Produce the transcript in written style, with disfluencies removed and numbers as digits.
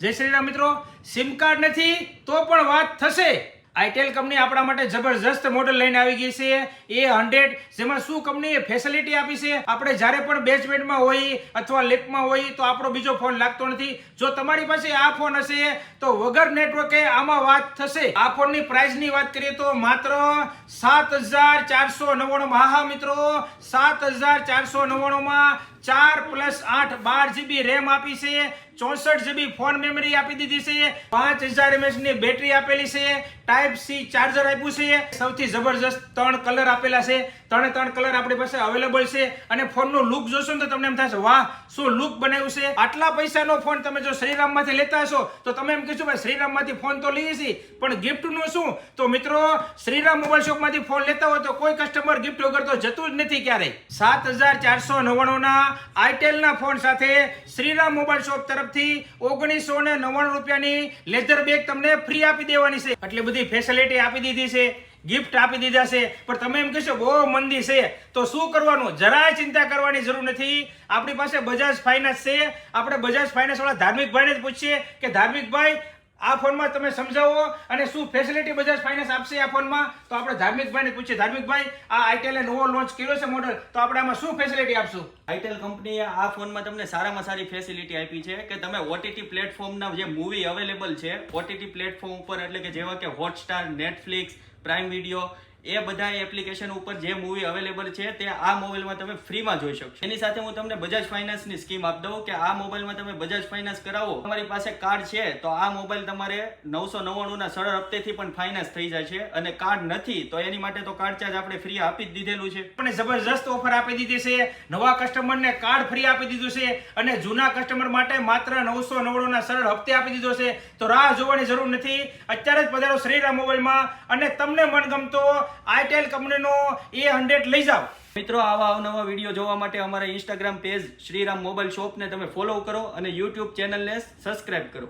જય શ્રી રામ મિત્રો, sim card નથી તો પણ વાત થશે। આઈટેલ કંપની આપણા માટે જબરજસ્ત મોડેલ લઈને આવી ગઈ છે A100, જેમાં શું કંપનીએ ફેસિલિટી આપી છે। આપણે જ્યારે પણ બેચમેન્ટમાં હોય અથવા લેપમાં હોય તો આપણો બીજો ફોન લાગતો નથી। જો તમારી પાસે આ ફોન હશે તો વગર નેટવર્કે આમાં વાત થશે। આ ફોનની પ્રાઇસની વાત કરીએ તો માત્ર 7,499 માં। હા મિત્રો, 7,499 માં 4+8 12 GB રેમ આપી છે, 64 GB ફોન મેમરી આપી દીધી છે, 5000 mAh ની બેટરી આપેલી છે, ટાઈપ સી ચાર્જર આપ્યું છે, સૌથી જબરજસ્ત 3 કલર આપેલા છે। 3 કલર આપણી પાસે અવેલેબલ છે અને ફોનનું લુક જોશો ને તો તમને એમ થશે વાહ શું લુક બનાવ્યું છે। આટલા પૈસાનો ફોન તમે જો શ્રીરામમાંથી લેતા હશો તો તમે એમ કહેશો ભાઈ શ્રીરામમાંથી ફોન તો લઈએ છીએ પણ ગિફ્ટનું શું? તો મિત્રો, શ્રીરામ મોબાઈલ શોપમાંથી ફોન લેતા હોય તો કોઈ કસ્ટમર ગિફ્ટ વગર તો જતું જ નથી ક્યારેય। 7,499 ના આઈટેલના ફોન સાથે શ્રીરામ મોબાઈલ શોપ તરફથી 1999 રૂપિયાની લેધર બેગ તમને ફ્રી આપી દેવાની છે। એટલી બધી ફેસિલિટી આપી દીધી છે, ગિફ્ટ આપી દીધા છે, પણ તમે એમ કહેશો બહુ મંદી છે તો શું કરવાનું? જરાય ચિંતા કરવાની જરૂર નથી। આપણી પાસે બજાજ ફાઇનાન્સ છે। આપણે બજાજ ફાઇનાન્સ વાળા ધાર્મિકભાઈને જ પૂછીએ કે ધાર્મિકભાઈ આ ફોનમાં તમે સમજાવો અને શું ફેસિલિટી બજાજ ફાઇનાન્સ આપશે આ ફોનમાં? તો આપણે ધાર્મિકભાઈને પૂછીએ, ધાર્મિકભાઈ આ આઈટેલે નવો લોન્ચ કર્યો છે મોડેલ, તો આપણે આમાં શું ફેસિલિટી આપશું? આઈટેલ કંપનીએ આ ફોનમાં તમને સારામાં સારી ફેસિલિટી આપી છે કે તમે ઓટીટી પ્લેટફોર્મના જે મૂવી અવેલેબલ છે ઓટીટી પ્લેટફોર્મ ઉપર, એટલે કે જેવા કે હોટસ્ટાર, નેટફ્લિક્સ, પ્રાઇમ વિડીયો, એ બધા એપ્લિકેશન ઉપર જે મૂવી અવેલેબલ છે તે આ મોબાઈલમાં તમે ફ્રીમાં જોઈ શકશો। એની સાથે હું તમને બજાજ ફાઇનાન્સની સ્કીમ આપી દઉં કે આ મોબાઈલમાં તમે બજાજ ફાઇનાન્સ કરાવો, તમારી પાસે કાર્ડ છે તો આ મોબાઈલ તમારે 999 ના સરળ હપ્તેથી પણ ફાઇનાન્સ થઈ જાય છે, અને કાર્ડ નથી તો એની માટે તો કાર્ડ ચાર્જ આપણે ફ્રી આપી જ દીધેલું છે। આપણે જબરજસ્ત ઓફર આપી દીધી છે। નવા કસ્ટમરને કાર્ડ ફ્રી આપી દીધું છે અને જૂના કસ્ટમર માટે માત્ર 999 ના સરળ હપ્તે આપી દીધો છે। તો રાહ જોવાની જરૂર નથી, અત્યારે જ પધારો શ્રીરામ મોબાઈલમાં અને તમને મનગમતો આઈટેલ કંપનીનો A100 લઈ જાઓ। મિત્રો, આવા અવનવા વિડીયો જોવા માટે અમારા ઇન્સ્ટાગ્રામ પેજ શ્રીરામ મોબાઈલ શોપને તમે ફોલો કરો અને યુટ્યુબ ચેનલને સબસ્ક્રાઇબ કરો।